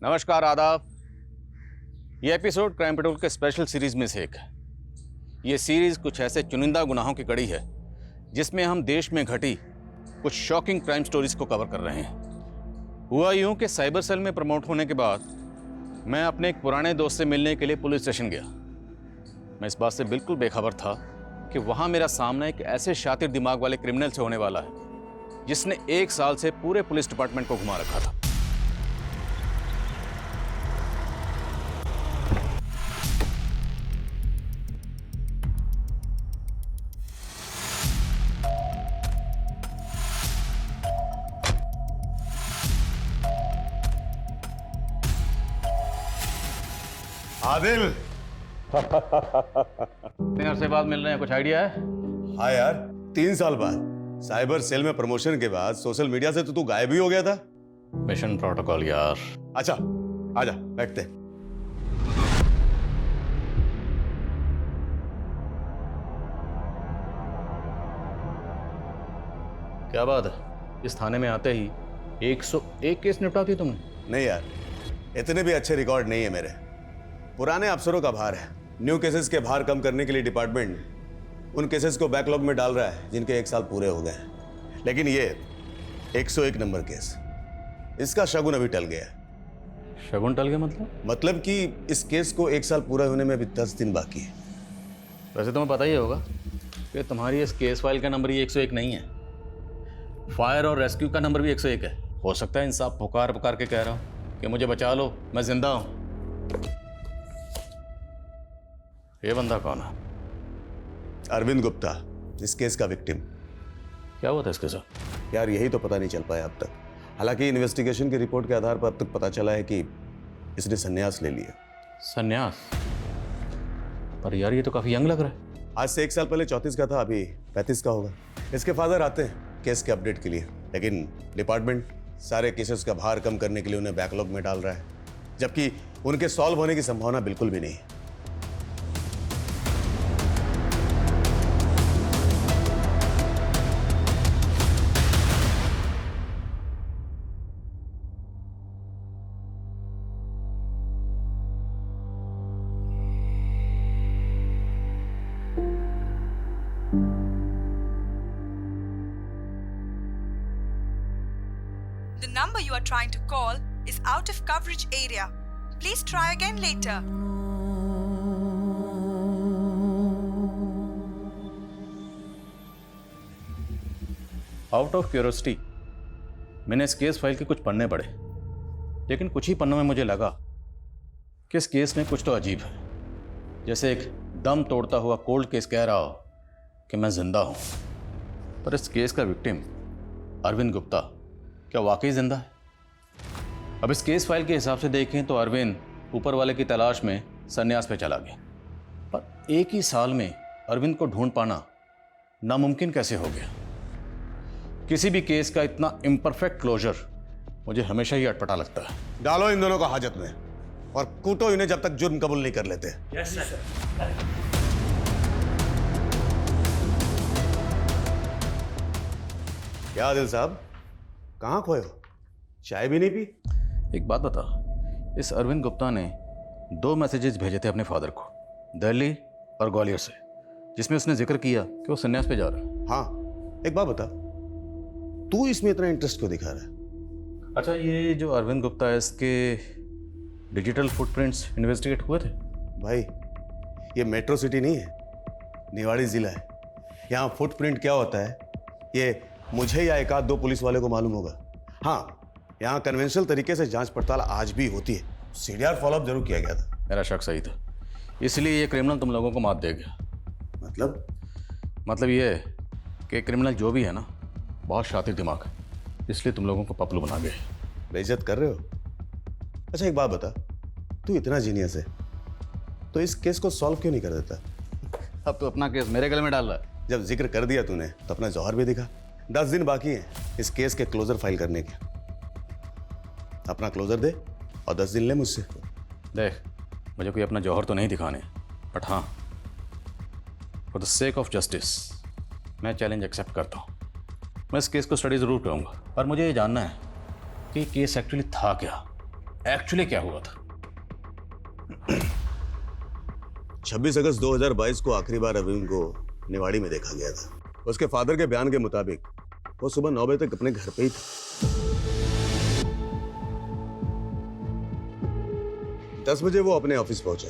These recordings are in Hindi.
नमस्कार, आदाब। ये एपिसोड क्राइम पेट्रोल के स्पेशल सीरीज में से एक है। ये सीरीज कुछ ऐसे चुनिंदा गुनाहों की कड़ी है जिसमें हम देश में घटी कुछ शॉकिंग क्राइम स्टोरीज को कवर कर रहे हैं। हुआ यूं कि साइबर सेल में प्रमोट होने के बाद मैं अपने एक पुराने दोस्त से मिलने के लिए पुलिस स्टेशन गया। मैं इस बात से बिल्कुल बेखबर था कि वहां मेरा सामना एक ऐसे शातिर दिमाग वाले क्रिमिनल से होने वाला है जिसने 1 साल से पूरे पुलिस डिपार्टमेंट को घुमा रखा था। आदिल। इतने अरसे बाद मिल रहे हैं, कुछ आइडिया है? हाँ यार, 3 साल बाद साइबर सेल में प्रमोशन के बाद सोशल मीडिया से तो तू गायब ही हो गया था। मिशन प्रोटोकॉल यार। अच्छा आजा, बैठते। क्या बात है, इस थाने में आते ही 101 केस निपटा दिए तुमने? नहीं यार, इतने भी अच्छे रिकॉर्ड नहीं है मेरे। पुराने अफसरों का भार है। न्यू केसेस के भार कम करने के लिए डिपार्टमेंट उन केसेस को बैकलॉग में डाल रहा है जिनके 1 साल पूरे हो गए हैं। लेकिन ये 101 नंबर केस, इसका शगुन अभी टल गया है। शगुन टल गया मतलब कि इस केस को 1 साल पूरा होने में अभी 10 दिन बाकी है। वैसे तुम्हें पता ही होगा कि तुम्हारी इस केस फाइल का नंबर ही 101 नहीं है। फायर और रेस्क्यू का नंबर भी 101 है। हो सकता है इंसाफ पुकार पुकार के कह रहा हूँ कि मुझे बचा लो, मैं जिंदा हूँ। ये बंदा कौन है? अरविंद गुप्ता, इस केस का विक्टिम। क्या हुआ था इसके साथ? यार यही तो पता नहीं चल पाया अब तक। हालांकि इन्वेस्टिगेशन की रिपोर्ट के आधार पर अब तक पता चला है कि इसने संन्यास ले लिया। संन्यास? पर यार ये तो काफी यंग लग रहा है। आज से 1 साल पहले 34 का था, अभी 35 का होगा। इसके फादर आते हैं केस के अपडेट के लिए, लेकिन डिपार्टमेंट सारे केसेस का भार कम करने के लिए उन्हें बैकलॉग में डाल रहा है, जबकि उनके सॉल्व होने की संभावना बिल्कुल भी नहीं है। The number you are trying to call is out of coverage area. Please try again later. Out of curiosity मैंने इस केस फाइल के कुछ पन्ने पढ़े, लेकिन कुछ ही पन्नों में मुझे लगा कि इस केस में कुछ तो अजीब है। जैसे एक दम तोड़ता हुआ कोल्ड केस कह रहा हो कि मैं जिंदा हूं। पर इस केस का विक्टिम अरविंद गुप्ता क्या वाकई जिंदा है? अब इस केस फाइल के हिसाब से देखें तो अरविंद ऊपर वाले की तलाश में संन्यास पे चला गया। पर 1 ही साल में अरविंद को ढूंढ पाना नामुमकिन कैसे हो गया? किसी भी केस का इतना इम्परफेक्ट क्लोजर मुझे हमेशा ही अटपटा लगता है। डालो इन दोनों को हाजत में और कूटो इन्हें जब तक जुर्म कबूल नहीं कर लेते। Yes sir. क्या आदिल साहब, कहाँ खोए हो? चाय भी नहीं पी? एक बात बता, इस अरविंद गुप्ता ने 2 मैसेजेस भेजे थे अपने फादर को, दिल्ली और ग्वालियर से, जिसमें उसने जिक्र किया कि वो संन्यास पे जा रहा है। हाँ, एक बात बता, तू इसमें इतना इंटरेस्ट क्यों दिखा रहा है? अच्छा, ये जो अरविंद गुप्ता है, इसके डिजिटल फुटप्रिंट्स इन्वेस्टिगेट हुए थे? भाई, ये मेट्रो सिटी नहीं है, निवाड़ी जिला है। यहाँ फुटप्रिंट क्या होता है ये मुझे या 1-2 पुलिस वाले को मालूम होगा। हाँ, यहाँ कन्वेंशनल तरीके से जांच पड़ताल आज भी होती है। CDR फॉलोअप जरूर किया गया था। मेरा शक सही था, इसलिए ये क्रिमिनल तुम लोगों को मात दे गया। मतलब ये कि क्रिमिनल जो भी है ना, बहुत शातिर दिमाग है, इसलिए तुम लोगों को पपलू बना गए। बेइज्जत कर रहे हो? अच्छा एक बात बता, तू इतना जीनियस है तो इस केस को सॉल्व क्यों नहीं कर देता? अब तो अपना केस मेरे गले में डाल रहा है। जब जिक्र कर दिया तूने तो अपना जौहर भी दिखा। 10 दिन बाकी हैं इस केस के क्लोजर फाइल करने के। अपना क्लोजर दे और 10 दिन ले मुझसे। देख, मुझे कोई अपना जौहर तो नहीं दिखाने, बट हाँ, for the sake of justice मैं चैलेंज एक्सेप्ट करता हूँ। मैं इस केस को स्टडी ज़रूर करूँगा, पर मुझे ये जानना है कि केस एक्चुअली था क्या, एक्चुअली क्या हुआ था? 26 अगस्त 2022 को आखिरी बार अरविंद को निवाड़ी में देखा गया था। उसके फादर के बयान के मुताबिक वो सुबह 9 बजे तक अपने घर पे ही था। 10 बजे वो अपने ऑफिस पहुंचा।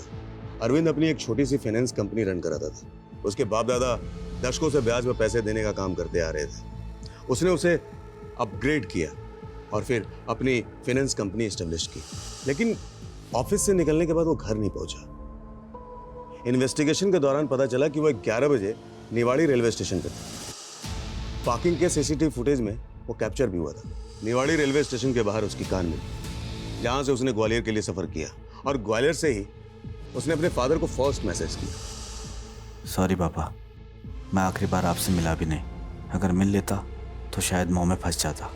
अरविंद अपनी एक छोटी सी फाइनेंस कंपनी रन कराता था। उसके बाप दादा दशकों से ब्याज पर पैसे देने का काम करते आ रहे थे। उसने उसे अपग्रेड किया और फिर अपनी फाइनेंस कंपनी एस्टेब्लिश की। लेकिन ऑफिस से निकलने के बाद वो घर नहीं पहुंचा। इन्वेस्टिगेशन के दौरान पता चला कि वो 11 बजे निवाड़ी रेलवे स्टेशन पर था। पार्किंग के सीसीटीवी फुटेज में वो कैप्चर भी हुआ था। निवाड़ी रेलवे स्टेशन के बाहर उसकी कार मिली, जहां से उसने ग्वालियर के लिए सफर किया और ग्वालियर से ही उसने अपने फादर को फर्स्ट मैसेज किया। सॉरी पापा, मैं आखिरी बार आपसे मिला भी नहीं। अगर मिल लेता तो शायद मुंह में फंस जाता।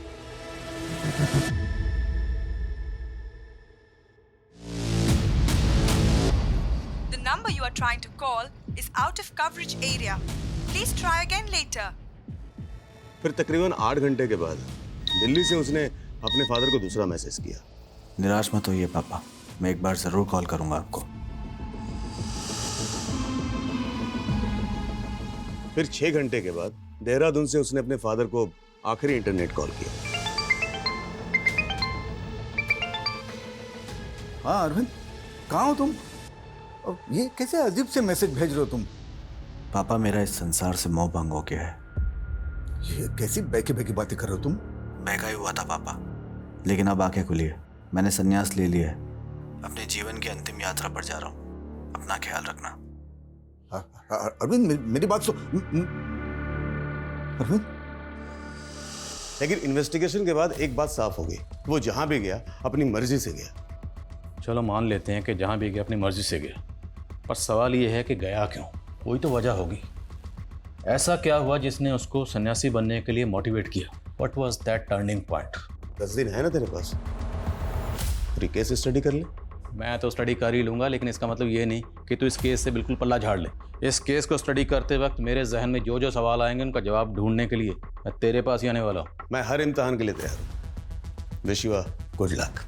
The number you are trying to call is out of coverage area. Please try again later. फिर तकरीबन 8 घंटे के बाद दिल्ली से उसने अपने फादर को दूसरा मैसेज किया। निराश मत होइए पापा, मैं एक बार जरूर कॉल करूंगा आपको। फिर 6 घंटे के बाद देहरादून से उसने अपने फादर को आखिरी इंटरनेट कॉल किया। हाँ अरविंद, कहाँ हो तुम? और ये कैसे अजीब से मैसेज भेज रहे हो तुम? पापा, मेरा इस संसार से मोह भंग हो गया है। ये कैसी बैकी बैकी बातें कर रहे हो तुम? बहका ही हुआ था पापा, लेकिन अब आंखें खुली है। मैंने संन्यास ले लिया है। अपने जीवन की अंतिम यात्रा पर जा रहा हूँ। अपना ख्याल रखना। अरविंद, मेरी बात सुन। अरविंद, लेकिन इन्वेस्टिगेशन के बाद एक बात साफ हो गई, वो जहां भी गया अपनी मर्जी से गया। चलो मान लेते हैं कि जहाँ भी गया अपनी मर्जी से गया, पर सवाल ये है कि गया क्यों? कोई तो वजह होगी। ऐसा क्या हुआ जिसने उसको सन्यासी बनने के लिए मोटिवेट किया? What was that turning point? 10 दिन है ना तेरे पास, पूरी केस स्टडी कर ले। मैं तो स्टडी कर ही लूँगा, लेकिन इसका मतलब ये नहीं कि तू इस केस से बिल्कुल पल्ला झाड़ ले। इस केस को स्टडी करते वक्त मेरे जहन में जो जो सवाल आएंगे उनका जवाब ढूंढने के लिए मैं तेरे पास ही आने वाला हूँ। मैं हर इम्तिहान के लिए तैयार हूँ। Wish you good luck.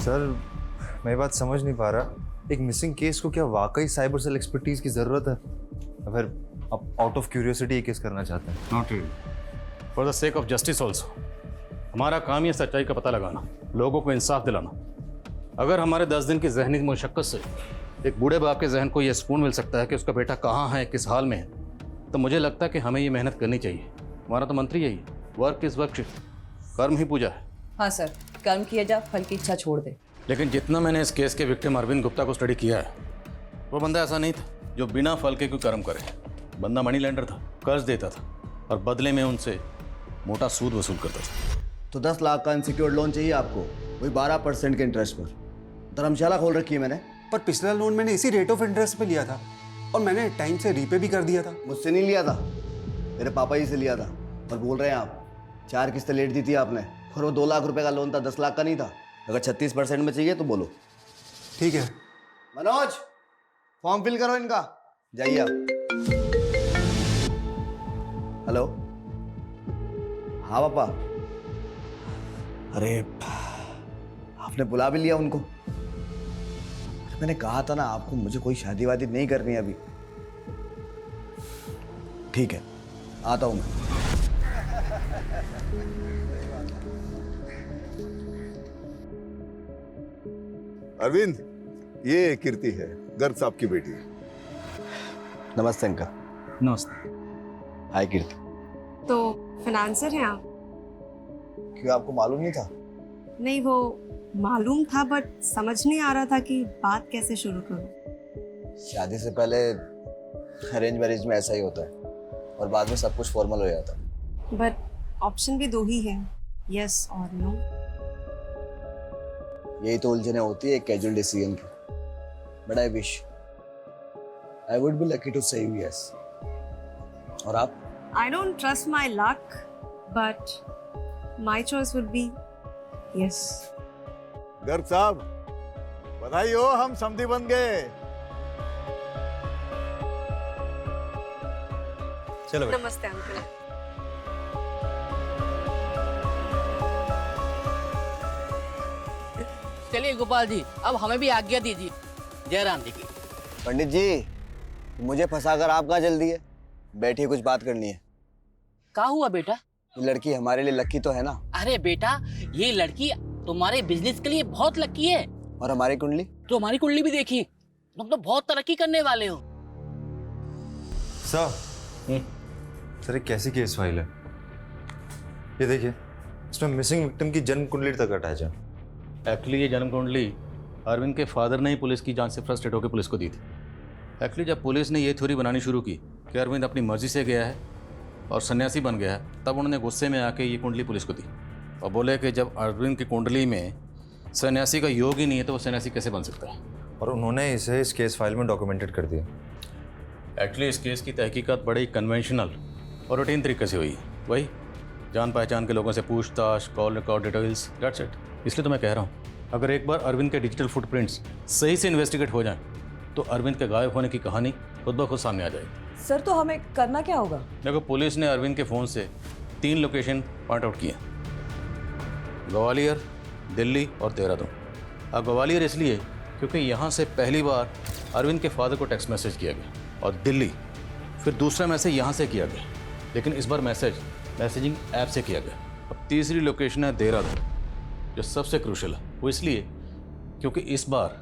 Sir, मैं बात समझ नहीं पा रहा। एक मिसिंग केस को क्या वाकई साइबर सेल एक्सपर्टीज की ज़रूरत है? फिर आप आउट ऑफ क्यूरियोसिटी ये केस करना चाहते हैं? Not really, for the sake of justice also. हमारा काम ये सच्चाई का पता लगाना, लोगों को इंसाफ दिलाना। अगर हमारे 10 दिन की जहनी मुशक्क़त से एक बूढ़े बाप के जहन को ये सुकून मिल सकता है कि उसका बेटा कहाँ है, किस हाल में है, तो मुझे लगता है कि हमें ये मेहनत करनी चाहिए। हमारा तो मंत्री यही है, वर्क इज़ वर्क, कर्म ही पूजा है। हाँ सर, कर्म किया जा, फल की इच्छा छोड़ दे। लेकिन जितना मैंने इस केस के विक्टिम अरविंद गुप्ता को स्टडी किया है, वो बंदा ऐसा नहीं था जो बिना फल के कोई कर्म करे। बंदा मनी लेंडर था, कर्ज देता था और बदले में उनसे मोटा सूद वसूल करता था। तो 10 लाख का अनसिक्योर्ड लोन चाहिए आपको, वही 12% के इंटरेस्ट पर। धर्मशाला खोल रखी है मैंने। पर पिछला लोन मैंने इसी रेट ऑफ इंटरेस्ट पे लिया था और मैंने टाइम से रीपे भी कर दिया था। मुझसे नहीं लिया था, मेरे पापा जी से लिया था। और बोल रहे हैं आप 4 किस्तें लेट दी थी आपने, और वो 2 लाख रुपए का लोन था, 10 लाख का नहीं था। अगर 36% में चाहिए तो बोलो। ठीक है मनोज, फॉर्म फिल करो इनका, जाइए आप। हेलो, हाँ पापा। अरे आपने बुला भी लिया उनको? मैंने कहा था ना आपको, मुझे कोई शादी वादी नहीं करनी अभी। ठीक है, आता हूं मैं। अरविंद, ये कीर्ति है, गर्ग साहब की बेटी। नमस्ते अंकल। नमस्ते। हाय कीर्ति। तो फाइनेंसर हैं आप? क्यों, आपको मालूम नहीं था? नहीं, वो मालूम था बट समझ नहीं आ रहा था कि बात कैसे शुरू करूं। शादी से पहले अरेंज मैरिज में ऐसा ही होता है और बाद में सब कुछ फॉर्मल हो जाता है। बट ऑप्शन भी 2 ही है, यस और नो। यही तो उलझने होती है एक कैजुअल डिसीजन की। But I wish I would be lucky to say yes. और आप? I don't trust my luck, but my choice would be yes. Garg साहब, बधाई हो, हम समधी बन गए। चलो बेटा। नमस्ते अंकल। चलिए गोपाल जी, अब हमें भी आज्ञा दीजिए। जयराम जी की। पंडित जी, मुझे फंसाकर आप कहाँ जल्दी है? बैठिए, कुछ बात करनी है। क्या हुआ बेटा? ये लड़की हमारे लिए लकी तो है ना? अरे बेटा, ये लड़की तुम्हारे बिजनेस के लिए बहुत लकी है। और हमारी कुंडली? तो हमारी कुंडली भी देखिए, तुम तो बहुत तरक्की करने वाले हो। सर एक कैसी केस फाइल है ये? देखिए, इसमें मिसिंग विक्टिम की जन्म कुंडली तक अटैच है। एक्चुअली ये जन्म कुंडली अरविंद के फादर ने ही पुलिस की जांच से फ्रस्ट्रेट होकर पुलिस को दी थी। एक्चुअली जब पुलिस ने ये थ्योरी बनानी शुरू की कि अरविंद अपनी मर्जी से गया है और सन्यासी बन गया है, तब उन्होंने गुस्से में आके ये कुंडली पुलिस को दी और बोले कि जब अरविंद की कुंडली में सन्यासी का योग ही नहीं है तो वो सन्यासी कैसे बन सकता है। और उन्होंने इसे इस केस फाइल में डॉक्यूमेंटेड कर दिया। एक्चुअली इस केस की तहकीकात बड़ी कन्वेंशनल और रूटीन तरीके से हुई है। वही जान पहचान के लोगों से पूछताछ, call record details, that's it. इसलिए तो मैं कह रहा हूँ, अगर एक बार अरविंद के डिजिटल फुटप्रिंट्स सही से इन्वेस्टिगेट हो जाएं तो अरविंद के गायब होने की कहानी खुद ब खुद सामने आ जाएगी। सर तो हमें करना क्या होगा? देखो, पुलिस ने अरविंद के फ़ोन से 3 लोकेशन पॉइंट आउट किए, ग्वालियर, दिल्ली और देहरादून। अब ग्वालियर इसलिए क्योंकि यहाँ से पहली बार अरविंद के फादर को टेक्स्ट मैसेज किया गया, और दिल्ली फिर दूसरा मैसेज यहाँ से किया गया, लेकिन इस बार मैसेजिंग ऐप से किया गया। अब तीसरी लोकेशन है देहरादून, जो सबसे क्रूशल है। वो इसलिए क्योंकि इस बार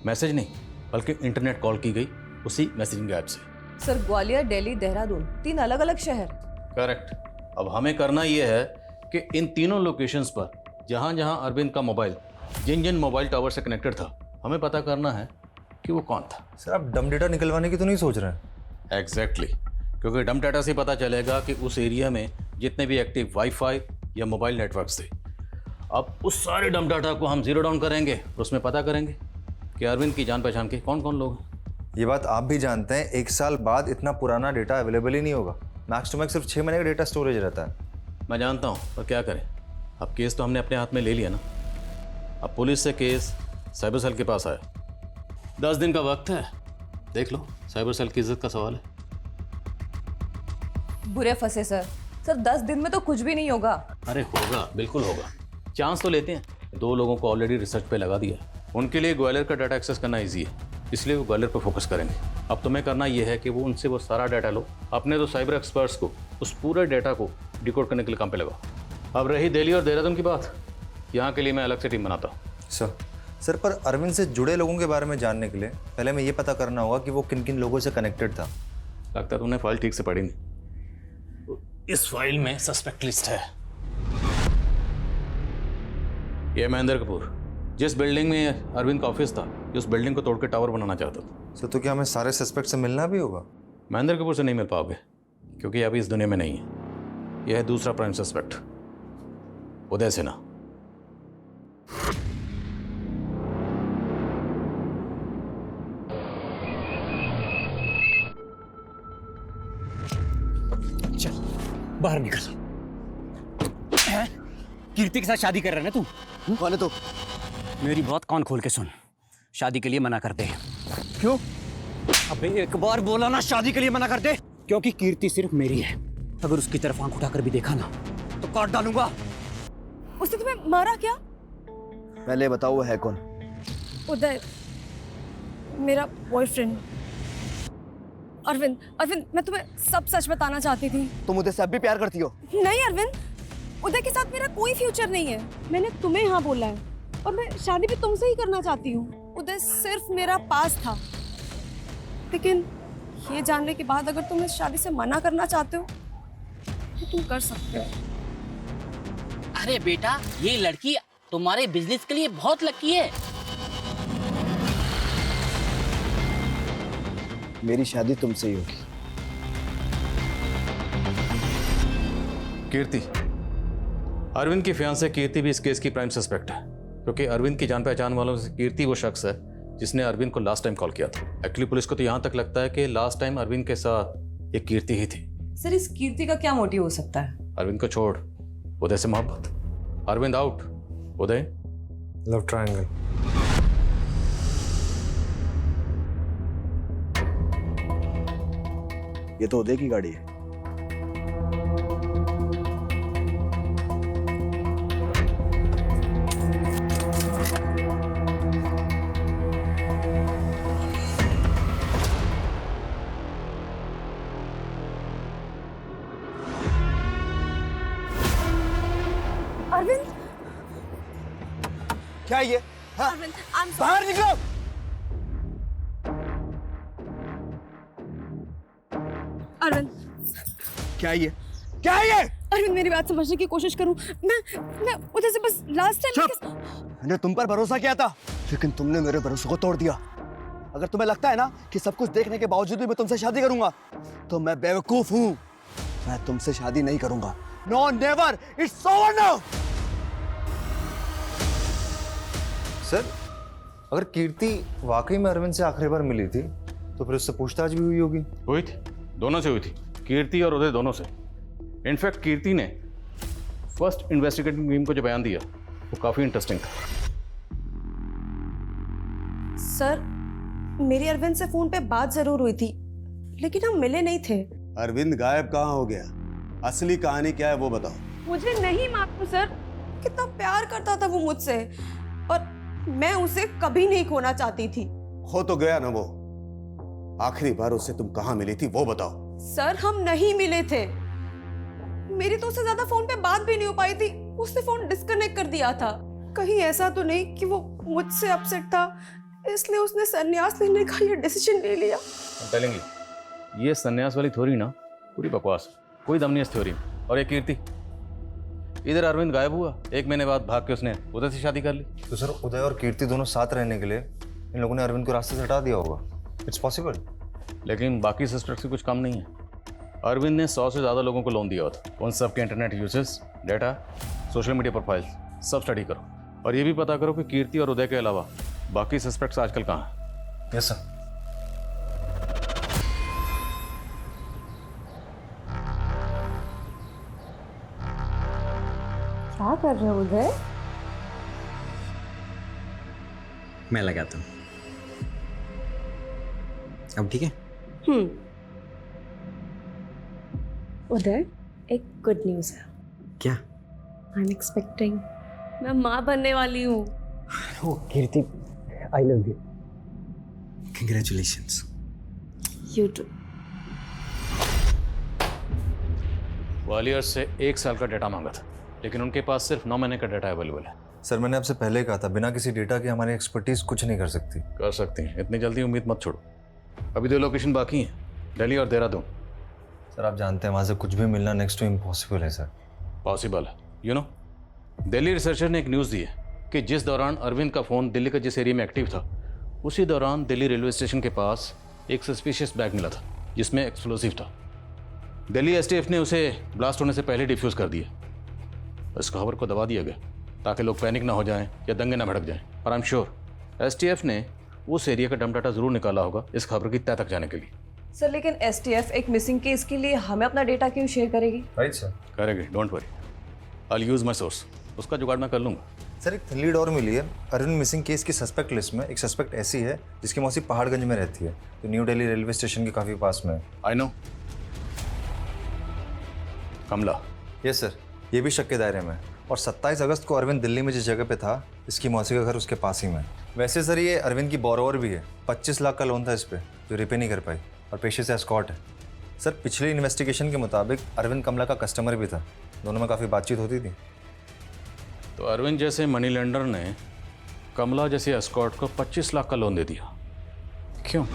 मैसेज नहीं बल्कि इंटरनेट कॉल की गई उसी मैसेजिंग ऐप से। सर ग्वालियर, दिल्ली, देहरादून, 3 अलग अलग शहर। करेक्ट। अब हमें करना ये है कि इन तीनों लोकेशंस पर जहाँ जहाँ अरविंद का मोबाइल जिन जिन मोबाइल टावर से कनेक्टेड था, हमें पता करना है कि वो कौन था। सर आप डम डेटा निकलवाने की तो नहीं सोच रहे हैं? एग्जैक्टली, क्योंकि डम डाटा से पता चलेगा कि उस एरिया में जितने भी एक्टिव वाईफाई या मोबाइल नेटवर्क्स थे, अब उस सारे डम डाटा को हम जीरो डाउन करेंगे और उसमें पता करेंगे कि अरविंद की जान पहचान के कौन कौन लोग हैं। ये बात आप भी जानते हैं, 1 साल बाद इतना पुराना डेटा अवेलेबल ही नहीं होगा। मैक्स टू मैक्स सिर्फ 6 महीने का डेटा स्टोरेज रहता है। मैं जानता हूँ, पर क्या करें, अब केस तो हमने अपने हाथ में ले लिया ना। अब पुलिस से केस साइबर सेल के पास आया, 10 दिन का वक्त है, देख लो, साइबर सेल की इज्जत का सवाल है। बुरे फंसे सर। सर 10 दिन में तो कुछ भी नहीं होगा। अरे होगा, बिल्कुल होगा, चांस तो लेते हैं। 2 लोगों को ऑलरेडी रिसर्च पे लगा दिया, उनके लिए ग्वालियर का डाटा एक्सेस करना ईजी है, इसलिए वो ग्वालियर पर फोकस करेंगे। अब तुम्हें करना ये है कि वो उनसे वो सारा डाटा लो, अपने तो साइबर एक्सपर्ट्स को उस पूरे डाटा को डिकोड करने के लिए काम पे लगाओ। अब रही दिल्ली और देहरादून की बात, यहाँ के लिए मैं अलग से टीम बनाता हूँ। सर पर अरविंद से जुड़े लोगों के बारे में जानने के लिए पहले हमें ये पता करना होगा कि वो किन किन लोगों से कनेक्टेड था। लगता है तुमने फाइल ठीक से पढ़ी नहीं। इस फाइल में सस्पेक्ट लिस्ट है। ये महेंद्र कपूर, जिस बिल्डिंग में अरविंद का ऑफिस था, उस बिल्डिंग को तोड़ के टावर बनाना चाहता था। सर तो क्या हमें सारे सस्पेक्ट से मिलना भी होगा? महेंद्र कपूर से नहीं मिल पाओगे क्योंकि ये अभी इस दुनिया में नहीं है। यह है दूसरा प्राइम सस्पेक्ट, उदय सिन्हा। चल बाहर निकल। कीर्ति के साथ शादी कर रहा है ना तू? कौन है तू? मेरी बात कान खोल के सुन, शादी के लिए मना कर दे। क्यों? अबे एक बार बोला ना, शादी के लिए मना कर दे, क्योंकि कीर्ति सिर्फ मेरी है। अगर उसकी तरफ आंख उठाकर भी देखा ना तो काट डालूंगा। उसने तुम्हें मारा क्या? पहले बताओ वो है कौन? उदय, मेरा बॉयफ्रेंड। अरविंद, अरविंद, मैं तुम्हें सब सच बताना चाहती थी। तुम उदय से अब भी प्यार करती हो? नहीं अरविंद, उदय के साथ मेरा कोई फ्यूचर नहीं है। मैंने तुम्हें हाँ बोला है और मैं शादी भी तुमसे ही करना चाहती हूँ। उदय सिर्फ मेरा पास था, लेकिन ये जानने के बाद अगर तुम इस शादी से मना करना चाहते हो तो तुम कर सकते हो। अरे बेटा, ये लड़की तुम्हारे बिजनेस के लिए बहुत लकी है। मेरी शादी तुमसे ही होगी। कीर्ति, अरविंद की फियांसे कीर्ति भी इस केस की प्राइम सस्पेक्ट है। क्योंकि अरविंद की जान पहचान वालों से कीर्ति वो शख्स है जिसने अरविंद को लास्ट टाइम कॉल किया था। एक्चुअली पुलिस को तो यहाँ तक लगता है कि लास्ट टाइम अरविंद के साथ एक कीर्ति ही थी। सर इस कीर्ति का क्या मोटिव हो सकता है? अरविंद को छोड़, उदय से मोहब्बत। अरविंद आउट, उदय लव ट्रायंगल। ये तो उदय की गाड़ी है। अरविंद, क्या है ये? हाँ? Arvind, I'm sorry. बाहर निकलो। अरविंद, क्या है ये? क्या है ये? अरविंद मेरी बात समझने की कोशिश करूं। मैं उधर से बस लास्ट टाइम मैंने तुम पर भरोसा किया था, लेकिन तुमने मेरे भरोसे को तोड़ दिया। अगर तुम्हें लगता है ना कि सब कुछ देखने के बावजूद भी मैं तुमसे शादी करूंगा, तो मैं बेवकूफ हूं। मैं तुमसे शादी नहीं करूंगा। No never, it's over now. Sir अगर कीर्ति वाकई में अरविंद से आखिरी बार मिली थी तो फिर उससे पूछताछ भी हुई होगी। हुई थी, दोनों से हुई थी, कीर्ति और उदय दोनों से। इनफैक्ट कीर्ति ने फर्स्ट इन्वेस्टिगेटिंग टीम को जो बयान दिया वो काफी इंटरेस्टिंग था। सर मेरी अरविंद से फोन पे बात जरूर हुई थी, लेकिन हम मिले नहीं थे। अरविंद गायब कहाँ हो गया? असली कहानी क्या है वो बताओ। मुझे नहीं मालूम सर, कितना प्यार करता था वो मुझसे और मैं उसे कभी नहीं खोना चाहती थी। हो तो गया ना वो। आखिरी बार उससे तुम कहाँ मिली थी वो बताओ। सर हम नहीं मिले थे, मेरी तो उससे ज्यादा फोन पे बात भी नहीं हो पाई थी। उसने फोन डिस्कनेक्ट कर दिया था। कहीं ऐसा तो नहीं कि वो मुझसे अपसेट था इसलिए उसने संन्यास लेने का ये डिसीजन ले लिया। टेलिंग ये संन्यास वाली थ्योरी ना पूरी बकवास, कोई दम नहीं इस थ्योरी में। और ये कीर्ति, इधर अरविंद गायब हुआ, 1 महीने बाद भाग के उसने उदय से शादी कर ली। तो सर उदय और कीर्ति दोनों साथ रहने के लिए इन लोगों ने अरविंद को रास्ते से हटा दिया होगा। It's possible. लेकिन बाकी सस्पेक्ट से कुछ कम नहीं है। अरविंद ने 100 से ज़्यादा लोगों को लोन दिया होता। उन सब के internet uses, data, social media profiles सब स्टडी करो और ये भी पता करो कि कीर्ति और उदय के अलावा बाकी सस्पेक्ट्स आजकल कहाँ हैं। Yes sir. क्या कर रहे हो उदय? मैं लगाता हूँ। अब ठीक है? उदय एक गुड न्यूज़ है। क्या? आई एम एक्सपेक्टिंग, मैं माँ बनने वाली हूँ। ओ Kirti, I love you. Congratulations. You too. Gwalior से 1 साल का डाटा मांगा था, लेकिन उनके पास सिर्फ 9 महीने का डाटा अवेलेबल है। सर मैंने आपसे पहले कहा था बिना किसी डेटा के हमारी एक्सपर्टीज कुछ नहीं कर सकती। कर सकती हैं, इतनी जल्दी उम्मीद मत छोड़ो। अभी 2 लोकेशन बाकी हैं, दिल्ली और देहरादून। सर आप जानते हैं वहाँ से कुछ भी मिलना नेक्स्ट टू इम्पॉसिबल है सर। पॉसिबल है, यू नो। दिल्ली रिसर्चर ने एक न्यूज़ दी है कि जिस दौरान अरविंद का फ़ोन दिल्ली का जिस एरिया में एक्टिव था, उसी दौरान दिल्ली रेलवे स्टेशन के पास एक सस्पिशियस बैग मिला था जिसमें एक्सप्लोसिव था। दिल्ली एसटीएफ ने उसे ब्लास्ट होने से पहले डिफ्यूज़ कर दिया। इस खबर को दबा दिया गया ताकि लोग पैनिक ना हो जाएं या दंगे ना भड़क जाएं। और आई एम श्योर एसटीएफ ने उस एरिया का डम डाटा ज़रूर निकाला होगा इस खबर की तह तक जाने के लिए। सर लेकिन एसटीएफ एक मिसिंग केस के लिए हमें अपना डेटा क्यों शेयर करेगी? Right sir. करेगी, don't worry, I use my source. उसका जुगाड़ मैं कर लूँगा। सर एक लीड और मिली है। अरविंद मिसिंग केस की सस्पेक्ट लिस्ट में एक सस्पेक्ट ऐसी है जिसकी मौसी पहाड़गंज में रहती है, जो न्यू दिल्ली रेलवे स्टेशन के काफ़ी पास में है। I know, Kamla. Yes sir, ये भी शक के दायरे में। और 27 अगस्त को अरविंद दिल्ली में जिस जगह पे था, इसकी मौसी का घर उसके पास ही में। वैसे सर ये अरविंद की बोरोवर भी है। 25 लाख का लोन था इस पर, जो रिपे नहीं कर पाई और पेशे से एस्कॉर्ट है। सर पिछली इन्वेस्टिगेशन के मुताबिक अरविंद कमला का कस्टमर भी था, दोनों में काफ़ी बातचीत होती थी। तो अरविंद जैसे मनी लेंडर ने कमला जैसे एस्कॉर्ट को 25 लाख का लोन दे दिया, क्यों?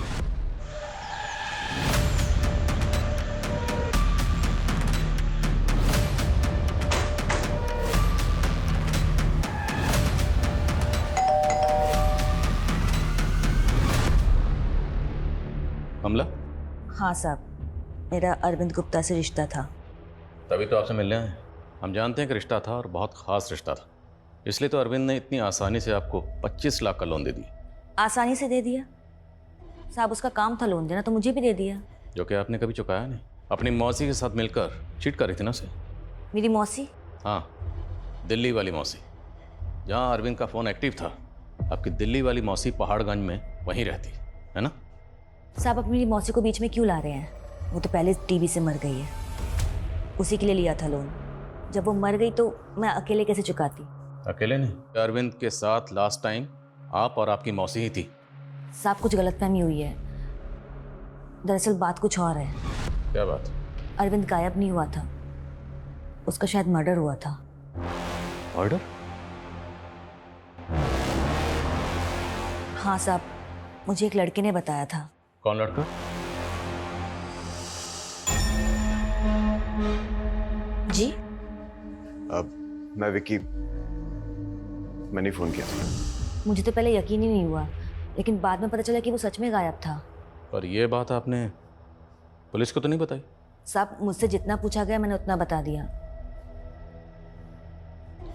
कमला? हाँ साहब, मेरा अरविंद गुप्ता से रिश्ता था। तभी तो आपसे मिलने आए। हम जानते हैं कि रिश्ता था और बहुत ख़ास रिश्ता था। इसलिए तो अरविंद ने इतनी आसानी से आपको 25 लाख का लोन दे दिया। आसानी से दे दिया साहब, उसका काम था लोन देना, तो मुझे भी दे दिया। जो कि आपने कभी चुकाया नहीं। अपनी मौसी के साथ मिलकर चीट कर रही थी ना उसे। मेरी मौसी? हाँ, दिल्ली वाली मौसी। जहाँ अरविंद का फ़ोन एक्टिव था, आपकी दिल्ली वाली मौसी पहाड़गंज में वहीं रहती है ना? साहब, आप मेरी मौसी को बीच में क्यों ला रहे हैं? वो तो पहले टीबी से मर गई है, उसी के लिए लिया था लोन। जब वो मर गई तो मैं अकेले कैसे चुकाती? अकेले नहीं, अरविंद के साथ लास्ट टाइम आप और आपकी मौसी ही थी। साहब, कुछ गलतफहमी हुई है। दरअसल बात कुछ और है। क्या बात? अरविंद गायब नहीं हुआ था, उसका शायद मर्डर हुआ था। मर्डर? हाँ साहब, मुझे एक लड़के ने बताया था। कौन लड़का? जी? अब मैं विक्की, मैंने फ़ोन किया था। मुझे तो पहले यकीन ही नहीं हुआ, लेकिन बाद में पता चला कि वो सच में गायब था। और ये बात आपने पुलिस को तो नहीं बताई? साहब, मुझसे जितना पूछा गया मैंने उतना बता दिया।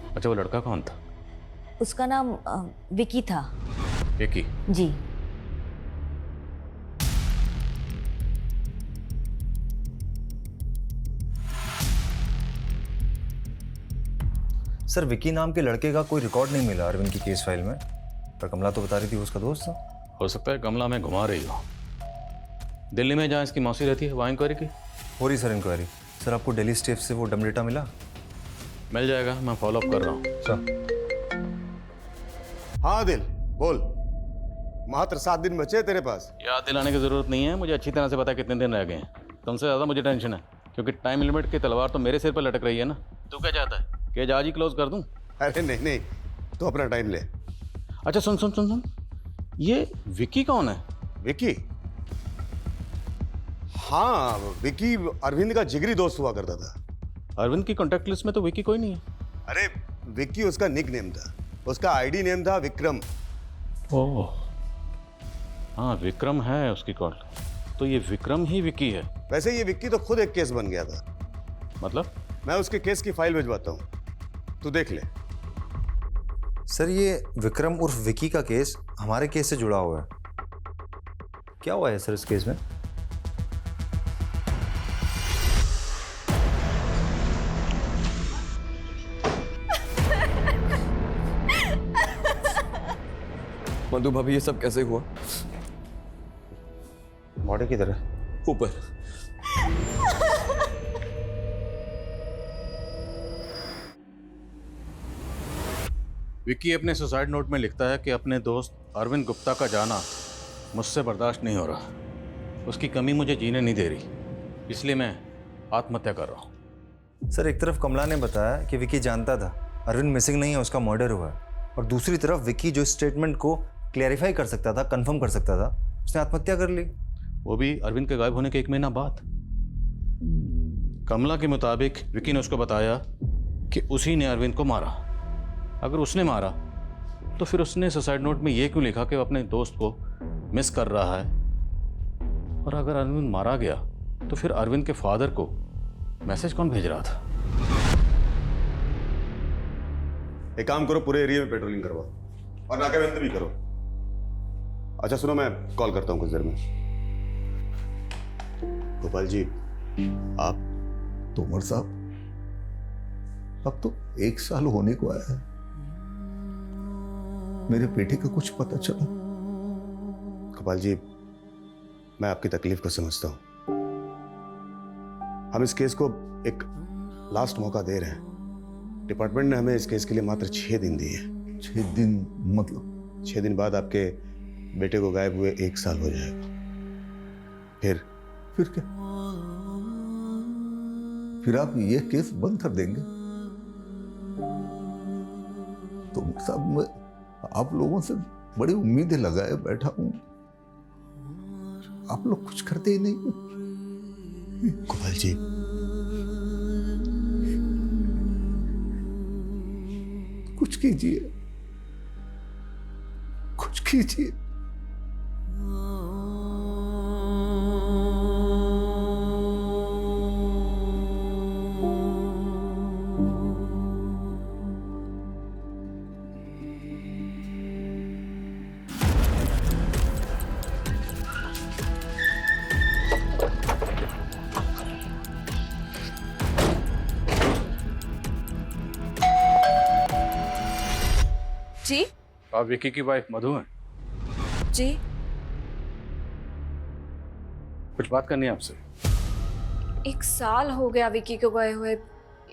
अच्छा, वो लड़का कौन था? उसका नाम विकी था। विकी? जी। सर, विकी नाम के लड़के का कोई रिकॉर्ड नहीं मिला अरविंद की केस फाइल में, पर कमला तो बता रही थी वो उसका दोस्त था। हो सकता है कमला में घुमा रही हो। दिल्ली में जहाँ इसकी मौसी रहती है वहाँ इंक्वायरी की? हो रही सर इंक्वायरी। सर, आपको दिल्ली स्टेट से वो डम डेटा मिला? मिल जाएगा, मैं फॉलोअप कर रहा हूँ। सर। हाँ दिल, बोल। मात्र 7 दिन बचे तेरे पास। याद दिलाने की जरूरत नहीं है, मुझे अच्छी तरह से पता है कितने दिन रह गए हैं। तुमसे ज़्यादा मुझे टेंशन है, क्योंकि टाइम लिमिट की तलवार तो मेरे सिर पर लटक रही है ना। तू क्या चाहता है कि आज ही क्लोज कर दूं? अरे नहीं नहीं, तो अपना टाइम ले। अच्छा सुन सुन सुन सुन, ये विकी कौन है? विकी? हाँ, विकी अरविंद का जिगरी दोस्त हुआ करता था। अरविंद की कॉन्टैक्ट लिस्ट में तो विकी कोई नहीं है। अरे विक्की उसका निक नेम था, उसका आईडी नेम था विक्रम। ओह हाँ, विक्रम है उसकी कॉल, तो ये विक्रम ही विकी है। वैसे ये विक्की तो खुद एक केस बन गया था। मतलब? मैं उसके केस की फाइल भिजवाता हूँ, तू देख ले। सर, ये विक्रम उर्फ विकी का केस हमारे केस से जुड़ा हुआ है। क्या हुआ है सर इस केस में? मधु भाभी, ये सब कैसे हुआ? बॉडी की तरह ऊपर। विक्की अपने सुसाइड नोट में लिखता है कि अपने दोस्त अरविंद गुप्ता का जाना मुझसे बर्दाश्त नहीं हो रहा, उसकी कमी मुझे जीने नहीं दे रही, इसलिए मैं आत्महत्या कर रहा हूँ। सर, एक तरफ कमला ने बताया कि विक्की जानता था अरविंद मिसिंग नहीं है, उसका मर्डर हुआ है, और दूसरी तरफ विक्की जो स्टेटमेंट को क्लैरिफाई कर सकता था, कंफर्म कर सकता था, उसने आत्महत्या कर ली। वो भी अरविंद के गायब होने के 1 महीना बाद। कमला के मुताबिक विक्की ने उसको बताया कि उसी ने अरविंद को मारा। अगर उसने मारा तो फिर उसने सुसाइड नोट में ये क्यों लिखा कि वो अपने दोस्त को मिस कर रहा है? और अगर अरविंद मारा गया तो फिर अरविंद के फादर को मैसेज कौन भेज रहा था? एक काम करो, पूरे एरिया में पेट्रोलिंग करवाओ और नाकाबंदी भी करो। अच्छा सुनो, मैं कॉल करता हूँ कुछ देर में। गोपाल जी, आप? तोमर साहब, अब तो 1 साल होने को आया है, मेरे बेटे का कुछ पता चला? गोपाल जी, मैं आपकी तकलीफ को समझता हूं। हम इस केस को एक लास्ट मौका दे रहे हैं। डिपार्टमेंट ने हमें इस केस के लिए मात्र 6 दिन दिए। 6 दिन मतलब? 6 दिन बाद आपके बेटे को गायब हुए 1 साल हो जाएगा। फिर क्या? फिर आप ये केस बंद कर देंगे? तो साहब, मैं आप लोगों से बड़ी उम्मीदें लगाए बैठा हूं, आप लोग कुछ करते ही नहीं। गोपाल जी, कुछ कीजिए, कुछ कीजिए। आप विकी की वाइफ मधु हैं? जी। कुछ बात करनी है आपसे। 1 साल हो गया विकी को गए हुए,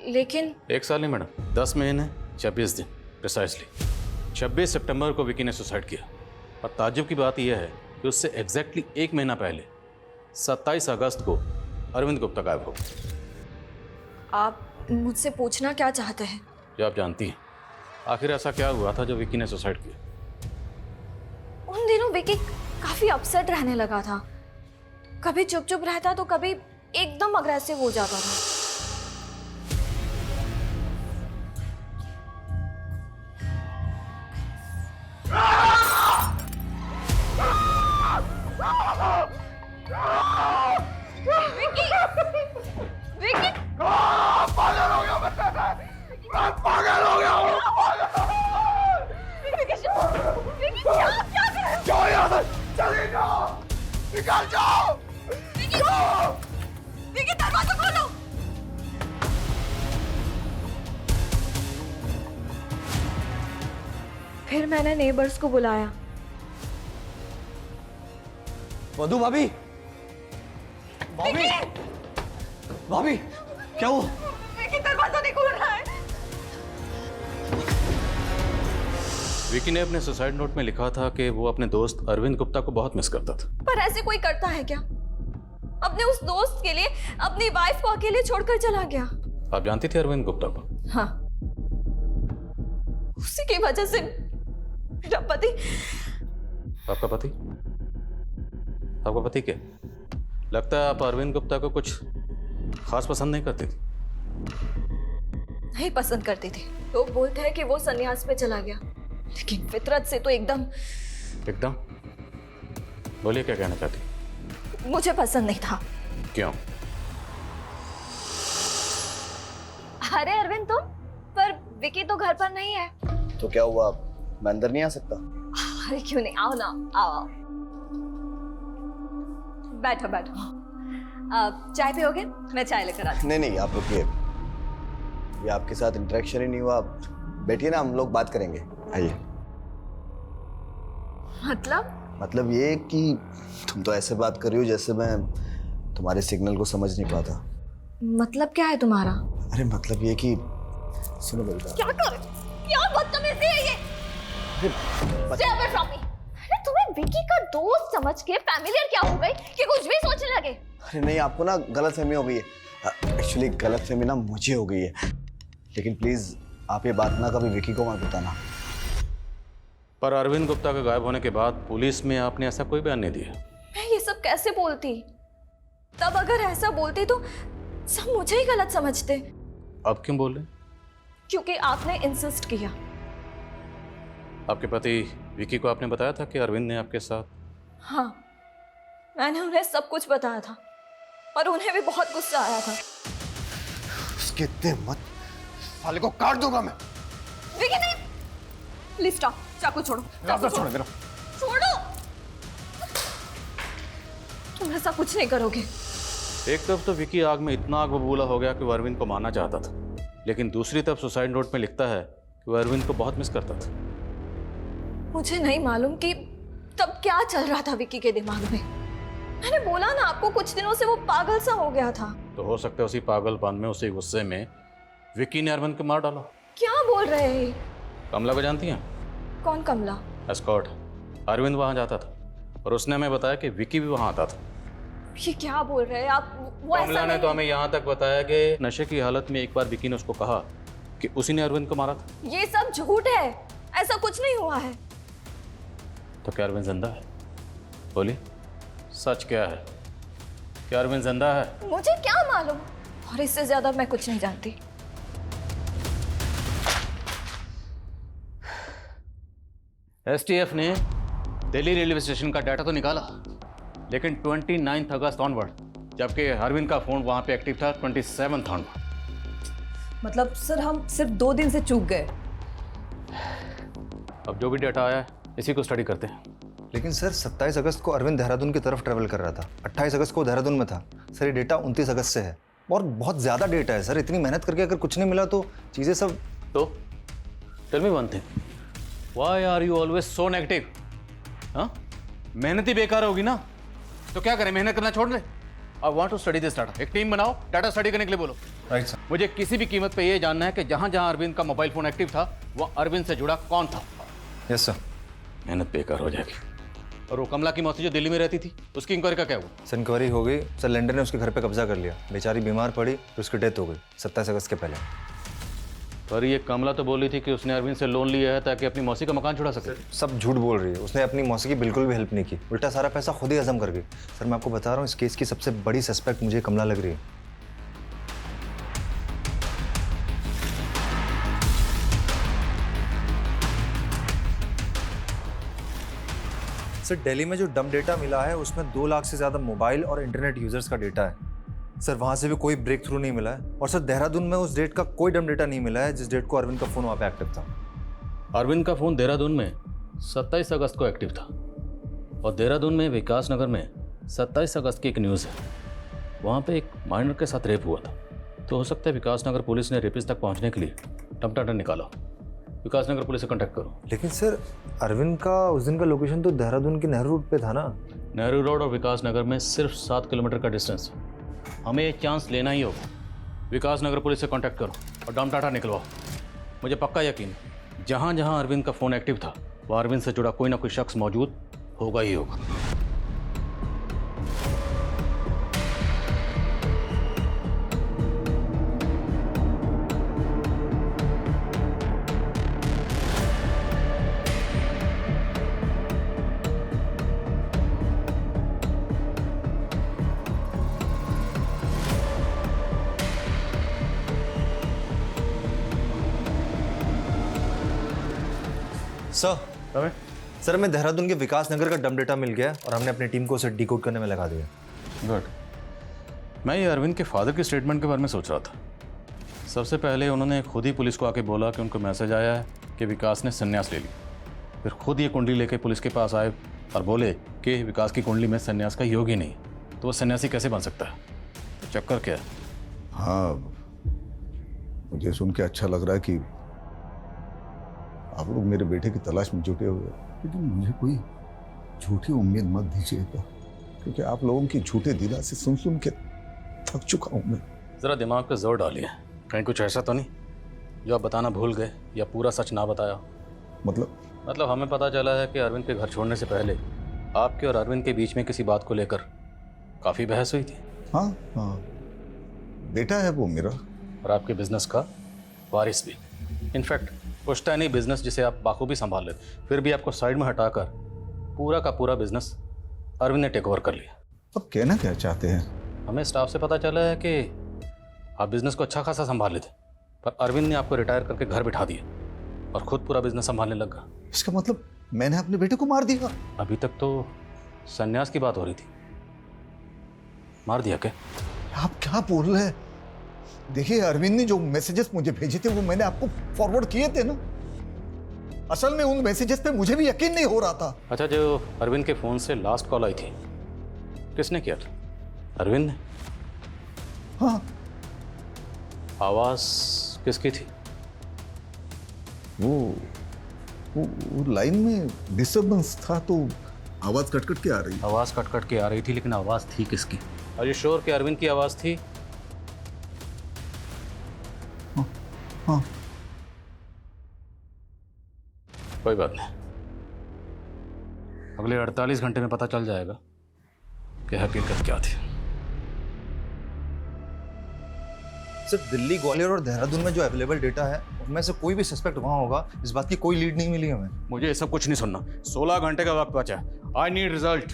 लेकिन 1 साल नहीं मैडम, 10 महीने 26 दिन प्रिसाइसली। 26 सितंबर को विकी ने सुसाइड किया। और ताज्जुब की बात यह है कि उससे एग्जैक्टली 1 महीना पहले 27 अगस्त को अरविंद गुप्ता गायब हो गए। आप मुझसे पूछना क्या चाहते हैं? जो आप जानती हैं, आखिर ऐसा क्या हुआ था जो विकी ने सुसाइड किया? उन दिनों विकी काफी अपसेट रहने लगा था। कभी चुप चुप रहता तो कभी एकदम अग्रेसिव हो जाता था। विकी! विकी! पागल हो गया मैं पागल हो गया हूँ। विकी क्या कर रहे हो? जाओ यहाँ से, चले जाओ, निकल जाओ। विकी दरवाजा खोलो। फिर मैंने नेबर्स को बुलाया। मधु भाभी, भाभी, भाभी, क्या हुआ? विकी दरवाजा नहीं खोल रहा है। विकी ने अपने सुसाइड नोट में लिखा था कि वो अपने दोस्त अरविंद गुप्ता को बहुत मिस करता था। पर ऐसे कोई करता है क्या? अपने उस दोस्त के लिए अपनी वाइफ को अकेले छोड़कर चला गया। आप जानती थी अरविंद गुप्ता को? हाँ, उसी की वजह से मेरा पति। आपका पति? आपका पति क्या? लगता है आप अरविंद गुप्ता को कुछ खास पसंद नहीं करती थी। नहीं पसंद करती थी। लोग बोलते हैं कि वो संन्यास पे चला गया, लेकिन फितरत से तो एकदम। बोलिए, क्या कहना चाहती? मुझे पसंद नहीं था। क्यों? अरे अरविंद, तुम पर विकी तो घर पर नहीं है। तो क्या हुआ, मैं अंदर नहीं आ सकता? अरे क्यों नहीं, आओ ना, आओ। बैठो बैठो। चाय पियोगे? मैं चाय लेकर आती हूँ। नहीं नहीं, आप रुकिए, ये आपके साथ इंटरेक्शन ही नहीं हुआ। बैठिए ना, हम लोग बात करेंगे, आइए। मतलब ये कि तुम तो ऐसे बात कर रही हो जैसे मैं तुम्हारे सिग्नल को समझ नहीं पाता। मतलब क्या है तुम्हारा? अरे मतलब ये कि सुनो मेरी बात। क्या कर? क्या बदतमीजी है ये? Stay away from me! अरे तुम्हें विकी का दोस्त समझ के फैमिलियर क्या हो गई कि कुछ भी सोचने लगे? अरे नहीं, आपको ना गलतफहमी हो गई है। एक्चुअली गलतफहमी ना मुझे हो गई है, लेकिन प्लीज आप ये बात ना कभी विकी को मत बताना। पर अरविंद गुप्ता के गायब होने के बाद पुलिस में आपने ऐसा कोई बयान नहीं दिया। मैं ये सब कैसे बोलती? तब अगर ऐसा बोलती तो सब मुझे ही गलत समझते। अब क्यों बोल रहे? क्योंकि आपने इंसिस्ट किया। आपके पति विकी को आपने बताया था कि अरविंद ने आपके साथ? हाँ, मैंने उन्हें सब कुछ बताया था और उन्हें भी बहुत गुस्सा आया था। उसके दे मत, साले को काट दूंगा मैं। विकी नहीं, प्लीज स्टॉप। चाकू छोड़ो, चाकू छोड़ो मेरा। छोड़ो, तुम ऐसा कुछ नहीं करोगे। एक तरफ तो विकी आग में इतना आग बबूला हो गया कि वो अरविंद को मारना चाहता था, लेकिन दूसरी तरफ सुसाइड नोट में लिखता है कि वो अरविंद को बहुत मिस करता था। मुझे नहीं मालूम कि तब क्या चल रहा था विकी के दिमाग में। मैंने बोला ना आपको, कुछ दिनों से वो पागल सा हो गया था। तो हो सकता है उसी पागलपन में, उसी गुस्से में विकी ने अरविंद को मार डाला। क्या बोल रहे हैं? कमला को जानती हैं? कौन कमला? एस्कॉर्ट। अरविंद वहां जाता था और उसने हमें बताया कि विकी भी वहां आता था। ये क्या बोल रहे हैं आप? वो कमला ने तो हमें यहाँ तक बताया कि नशे की हालत में एक बार विकी ने उसको कहा कि उसी ने अरविंद को मारा था। ये सब झूठ है, ऐसा कुछ नहीं हुआ है। तो क्या अरविंद जिंदा है? बोलिए, सच क्या है? क्या अरविंद जिंदा है? मुझे क्या मालूम, और इससे ज्यादा मैं कुछ नहीं जानती। एसटीएफ ने दिल्ली रेलवे स्टेशन का डाटा तो निकाला, लेकिन 29 अगस्त ऑनवर्ड, जबकि अरविंद का फोन वहां पे एक्टिव था 27 ऑनवर्ड। मतलब सर, हम सिर्फ 2 दिन से चूक गए। अब जो भी डाटा आया है इसी को स्टडी करते हैं। लेकिन सर 27 अगस्त को अरविंद देहरादून की तरफ ट्रैवल कर रहा था, 28 अगस्त को देहरादून में था। सर ये डेटा 29 अगस्त से है और बहुत ज़्यादा डेटा है सर। इतनी मेहनत करके अगर कुछ नहीं मिला तो चीज़ें सब। तो tell me one thing, why are you always so negative? हाँ, मेहनत ही बेकार होगी ना, तो क्या करें, मेहनत करना छोड़ दे? I want to study this data. एक टीम बनाओ, डाटा स्टडी करने के लिए बोलो। Right sir. मुझे किसी भी कीमत पे ये जानना है कि जहां जहां अरविंद का मोबाइल फोन एक्टिव था, वो अरविंद से जुड़ा कौन था। Yes sir. मेहनत बेकार हो जाएगी। और वो कमला की मौसी जो दिल्ली में रहती थी, उसकी इंक्वायरी का क्या हुआ? सर इंक्वायरी हो गई सर, लंदन ने उसके घर पे कब्जा कर लिया, बेचारी बीमार पड़ी तो उसकी डेथ हो गई 27 अगस्त के पहले। पर ये कमला तो बोली थी कि उसने अरविंद से लोन लिया है ताकि अपनी मौसी का मकान छुड़ा सके। सब झूठ बोल रही है, उसने अपनी मौसी की बिल्कुल भी हेल्प नहीं की, उल्टा सारा पैसा खुद ही हजम कर गई। सर मैं आपको बता रहा हूँ, इस केस की सबसे बड़ी सस्पेक्ट मुझे कमला लग रही है। सर दिल्ली में जो डम डेटा मिला है उसमें 2 लाख से ज़्यादा मोबाइल और इंटरनेट यूजर्स का डेटा है। सर वहाँ से भी कोई ब्रेक थ्रू नहीं मिला है। और सर देहरादून में उस डेट का कोई डम डेटा नहीं मिला है जिस डेट को अरविंद का फ़ोन वहाँ पे एक्टिव था। अरविंद का फ़ोन देहरादून में 27 अगस्त को एक्टिव था, और देहरादून में विकास नगर में 27 अगस्त की एक न्यूज़ है, वहाँ पे एक माइनर के साथ रेप हुआ था। तो हो सकता है विकास नगर पुलिस ने रेपिस्ट तक पहुँचने के लिए टमटाटा निकाला। विकास नगर पुलिस से कांटेक्ट करो। लेकिन सर अरविंद का उस दिन का लोकेशन तो देहरादून के नेहरू रोड पे था ना। नेहरू रोड और विकास नगर में सिर्फ 7 किलोमीटर का डिस्टेंस है। हमें ये चांस लेना ही होगा। विकास नगर पुलिस से कांटेक्ट करो और डम डाटा निकलवाओ। मुझे पक्का यकीन है जहाँ जहाँ अरविंद का फ़ोन एक्टिव था, वह अरविंद से जुड़ा कोई ना कोई शख्स मौजूद होगा ही होगा। सर सर हमें देहरादून के विकास नगर का डम डेटा मिल गया और हमने अपनी टीम को उसे डिकोड करने में लगा दिया। गुड। मैं ये अरविंद के फादर के स्टेटमेंट के बारे में सोच रहा था। सबसे पहले उन्होंने खुद ही पुलिस को आके बोला कि उनको मैसेज आया है कि विकास ने संन्यास ले लिया। फिर खुद ये कुंडली लेके पुलिस के पास आए और बोले कि विकास की कुंडली में संन्यास का योग ही नहीं, तो वो सन्यासी कैसे बन सकता है? तो चक्कर क्या है? हाँ, मुझे सुन के अच्छा लग रहा है कि आप लोग मेरे बेटे की तलाश में जुटे हुए हैं, लेकिन मुझे कोई झूठी उम्मीद मत दीजिएगा, क्योंकि आप लोगों की झूठे दिलासे सुन सुन के थक चुका हूं मैं। ज़रा दिमाग पे जोर डालिए, कहीं कुछ ऐसा तो नहीं जो आप बताना भूल गए या पूरा सच ना बताया? मतलब हमें पता चला है कि अरविंद के घर छोड़ने से पहले आपके और अरविंद के बीच में किसी बात को लेकर काफ़ी बहस हुई थी। हाँ हाँ, बेटा है वो मेरा, और आपके बिजनेस का वारिस भी। इनफैक्ट पुश्तैनी बिजनेस जिसे आप बाखूबी संभाल लेते, फिर भी आपको साइड में हटाकर पूरा का पूरा बिजनेस अरविंद ने टेक ओवर कर लिया। अब कहना क्या चाहते हैं? हमें स्टाफ से पता चला है कि आप बिजनेस को अच्छा खासा संभाल लेते, पर अरविंद ने आपको रिटायर करके घर बिठा दिया और खुद पूरा बिजनेस संभालने लगा। इसका मतलब मैंने अपने बेटे को मार दिया? अभी तक तो संन्यास की बात हो रही थी, मार दिया क्या? आप क्या बोल रहे हैं? देखिए, अरविंद ने जो मैसेजेस मुझे भेजे थे वो मैंने आपको फॉरवर्ड किए थे ना। असल में उन मैसेजेस पे मुझे भी यकीन नहीं हो रहा था। अच्छा, जो अरविंद के फोन से लास्ट कॉल आई थी किसने किया था? अरविंद ने? हाँ। आवाज किसकी थी? वो लाइन में डिस्टर्बेंस था तो आवाज कट कट के आ रही। आवाज कट कट के आ रही थी, लेकिन आवाज थी किसकी? आर यू श्योर कि अरविंद की आवाज थी? हाँ। कोई बात नहीं, अगले 48 घंटे में पता चल जाएगा कि हकीकत क्या थी। सर दिल्ली, ग्वालियर और देहरादून में जो अवेलेबल डेटा है उनमें से कोई भी सस्पेक्ट वहाँ होगा, इस बात की कोई लीड नहीं मिली हमें। मुझे ये सब कुछ नहीं सुनना। 16 घंटे का वक्त बचा है। I need result.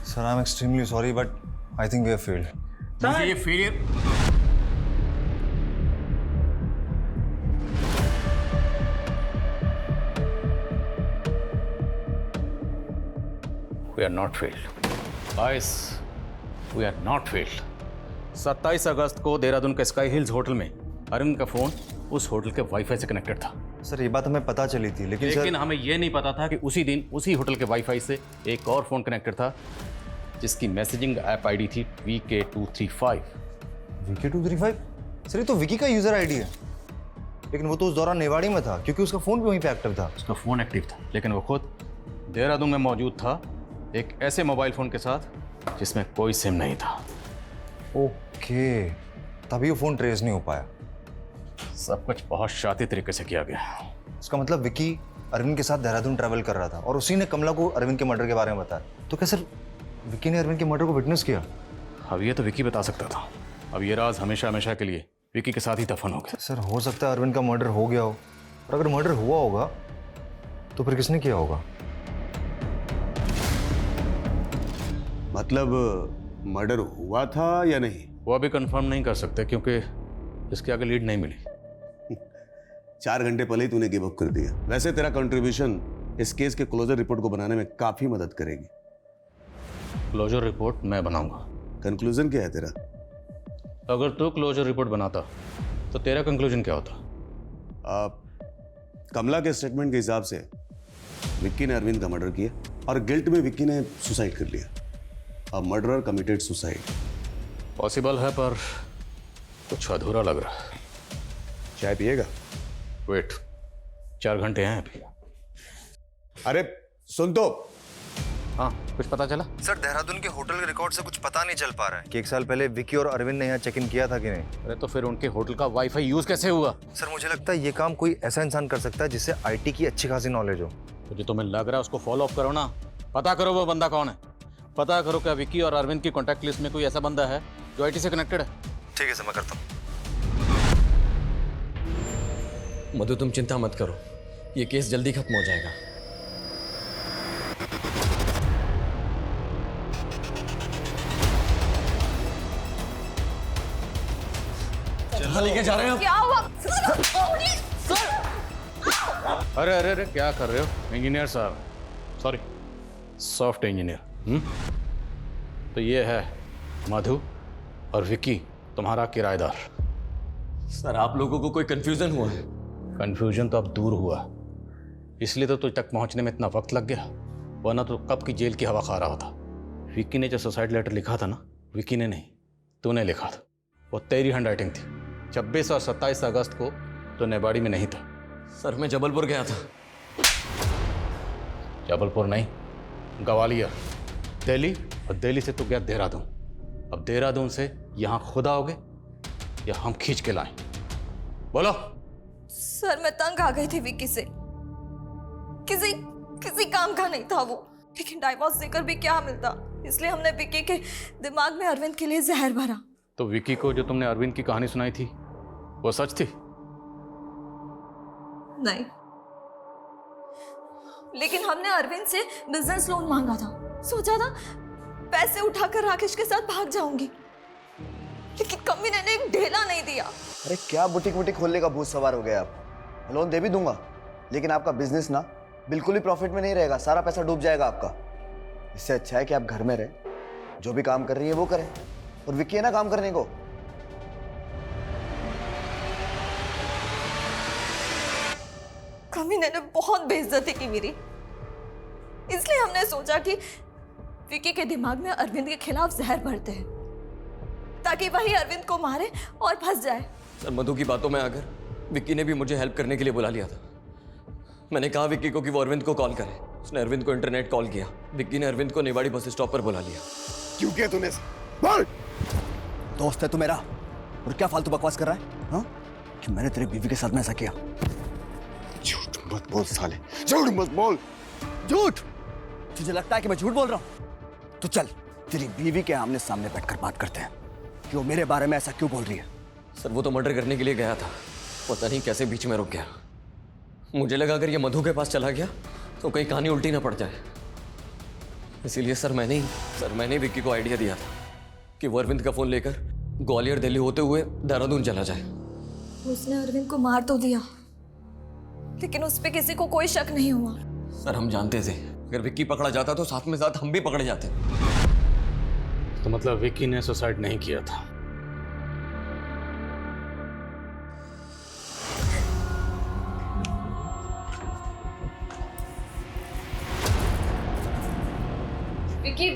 Sir I am extremely sorry but I think we have failed. मुझे ये failure We are not failed. Guys, we are not failed. 27 अगस्त को देहरादून के स्काई हिल्स होटल में अरविंद का फोन उस होटल के वाईफाई से कनेक्टेड था। सर ये बात हमें पता चली थी, लेकिन हमें यह नहीं पता था कि उसी दिन उसी होटल के वाईफाई से एक और फोन कनेक्टेड था जिसकी मैसेजिंग ऐप आईडी थी VK235। VK235? सर ये तो विकी का यूजर आईडी है। लेकिन वो तो उस दौरान नेवाड़ी में था क्योंकि उसका फ़ोन भी वहीं पे एक्टिव था। उसका फ़ोन एक्टिव था, लेकिन वो खुद देहरादून में मौजूद था एक ऐसे मोबाइल फ़ोन के साथ जिसमें कोई सिम नहीं था। ओके, तभी वो फ़ोन ट्रेस नहीं हो पाया। सब कुछ बहुत शाती तरीके से किया गया। इसका मतलब विकी अरविंद के साथ देहरादून ट्रैवल कर रहा था और उसी ने कमला को अरविंद के मर्डर के बारे में बताया। तो क्या सर विकी ने अरविंद के मर्डर को विटनेस किया? अब ये तो विकी बता सकता था। अब ये राज हमेशा हमेशा के लिए विकी के साथ ही दफन हो गया। सर हो सकता है अरविंद का मर्डर हो गया हो, और अगर मर्डर हुआ होगा तो फिर किसने किया होगा? मतलब मर्डर हुआ था या नहीं? वो अभी कंफर्म नहीं कर सकते क्योंकि इसके आगे लीड नहीं मिली। 4 घंटे पहले ही तूने गिव अप कर दिया। वैसे तेरा कंट्रीब्यूशन इस केस के क्लोजर रिपोर्ट को बनाने में काफी मदद करेगी। क्लोजर रिपोर्ट मैं बनाऊंगा। कंक्लूजन क्या है तेरा? अगर तू क्लोजर रिपोर्ट बनाता तो तेरा कंक्लूजन क्या होता? कमला के स्टेटमेंट के हिसाब से विक्की ने अरविंद का मर्डर किया और गिल्ट में विक्की ने सुसाइड कर लिया। अ मर्डरर कमिटेड सुसाइड। पॉसिबल है पर कुछ अधूरा लग रहा है। चाय पिएगा? वेट, 4 घंटे हैं अभी। अरे सुन तो। हाँ, कुछ पता चला? सर देहरादून के होटल के रिकॉर्ड से कुछ पता नहीं चल पा रहा है कि 1 साल पहले विकी और अरविंद ने यहाँ चेक इन किया था कि नहीं। अरे तो फिर उनके होटल का वाईफाई यूज कैसे हुआ? सर मुझे लगता है ये काम कोई ऐसा इंसान कर सकता है जिससे आईटी की अच्छी खासी नॉलेज हो। तो जो तुम्हें लग रहा है उसको फॉलो अप करो ना। पता करो वो बंदा कौन है। पता करो क्या विकी और अरविंद की कॉन्टैक्ट लिस्ट में कोई ऐसा बंदा है जो आईटी से कनेक्टेड है। ठीक है सर, मैं करता हूँ। मधु तुम चिंता मत करो, ये केस जल्दी खत्म हो जाएगा। कहाँ लेके जा रहे हैं? क्या हुआ? अरे अरे अरे क्या कर रहे हो इंजीनियर साहब? Sorry, soft engineer. तो ये है मधु और विकी, तुम्हारा किराएदार। सर आप लोगों को कोई कंफ्यूजन हुआ है? कंफ्यूजन तो अब दूर हुआ, इसलिए तो तुझ तक पहुंचने में इतना वक्त लग गया, वरना तो कब की जेल की हवा खा रहा होता। विकी ने जो सुसाइड लेटर लिखा था ना, विकी ने नहीं तूने लिखा था। वो तेरी हैंडराइटिंग थी। 26 और 27 अगस्त को तो नेवाड़ी में नहीं था। सर मैं जबलपुर गया था। जबलपुर नहीं, ग्वालियर, दिल्ली, और दिल्ली से तू गया देहरादून। अब देहरादून से यहाँ खुद आओगे या हम खींच के लाएं? बोलो। सर मैं तंग आ गई थी विक्की से। किसी काम का नहीं था वो, लेकिन डाइवोर्स देकर भी क्या मिलता, इसलिए हमने विक्की के दिमाग में अरविंद के लिए जहर भरा। तो विक्की को जो तुमने अरविंद की कहानी सुनाई थी वो सच थी? नहीं, लेकिन हमने अरविंद से बिजनेस लोन मांगा था। सोचा था पैसे उठाकर राकेश के साथ भाग जाऊंगी, लेकिन कमीने ने एक ढेला नहीं दिया। अरे क्या बुटीक वुटीक खोलने का भूत सवार हो गया आप? लोन दे भी दूंगा, लेकिन आपका बिजनेस ना बिल्कुल ही प्रॉफिट में नहीं रहेगा, सारा पैसा डूब जाएगा आपका। इससे अच्छा है कि आप घर में रहे, जो भी काम कर रही है वो करें, और विक्की है ना काम करने को। कमीने ने बहुत बेइज्जती की मेरी, इसलिए हमने सोचा कि विक्की के दिमाग में अरविंद के खिलाफ जहर भरते हैं, ताकि वही अरविंद को मारे और फंस जाए। सर मधु की बातों में आकर विक्की ने भी मुझे हेल्प करने के लिए बुला लिया था। मैंने कहा विक्की को कि वो अरविंद को कॉल करे। उसने अरविंद को इंटरनेट कॉल किया। विक्की ने अरविंद को नेवाड़ी बस स्टॉप पर बुला लिया। क्यों किया तूने? बोल। दोस्त है तू मेरा, और क्या फालतू बकवास कर रहा है? हाँ, कि मैंने तेरी बीवी के साथ में ऐसा किया? झूठ मत बोल साले, झूठ मत बोल। झूठ? तुझे लगता है कि मैं झूठ बोल रहा हूँ? तो चल तेरी बीवी के आमने सामने बैठकर बात करते हैं कि वो मेरे बारे में ऐसा क्यों बोल रही है। सर वो तो मर्डर करने के लिए गया था, पता नहीं कैसे बीच में रुक गया। मुझे लगा अगर ये मधु के पास चला गया तो कहीं कहानी उल्टी ना पड़ जाए, इसीलिए सर मैंने विक्की को आइडिया दिया था कि वो अरविंद का फोन लेकर ग्वालियर दिल्ली होते हुए देहरादून चला जाए। उसने अरविंद को मार तो दिया, लेकिन उस पे किसी को कोई शक नहीं हुआ। सर हम जानते थे अगर विक्की पकड़ा जाता तो साथ में साथ हम भी पकड़े जाते। तो मतलब विक्की ने सुसाइड नहीं किया था? विक्की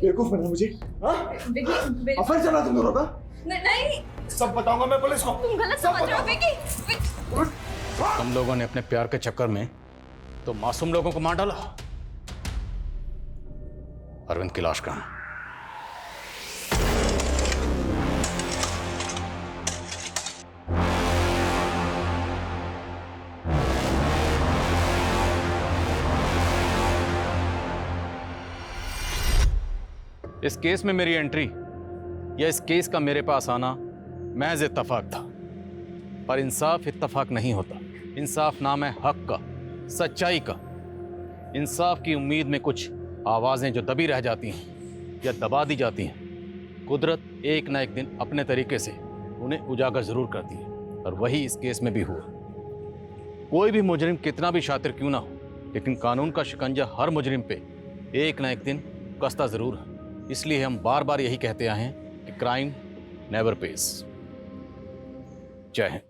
बेवकूफ बना मुझे। हाँ? विक्की अफर चला तुम दोनों का? नहीं सब बताऊंगा मैं पुलिस को। तुम गलत समझ रहे हो विकी। तुम लोगों ने अपने प्यार के चक्कर में तो मासूम लोगों को मार डाला। अरविंद की लाश कहां है? इस केस में मेरी एंट्री या इस केस का मेरे पास आना महज इत्तफाक था, पर इंसाफ इत्तफाक नहीं होता। इंसाफ नाम है हक का, सच्चाई का। इंसाफ की उम्मीद में कुछ आवाजें जो दबी रह जाती हैं या दबा दी जाती हैं, कुदरत एक ना एक दिन अपने तरीके से उन्हें उजागर जरूर करती है, और वही इस केस में भी हुआ। कोई भी मुजरिम कितना भी शातिर क्यों ना हो, लेकिन कानून का शिकंजा हर मुजरिम पे एक ना एक दिन कसता जरूर है। इसलिए हम बार बार यही कहते आए हैं कि क्राइम नेवर पेस। जय हिंद।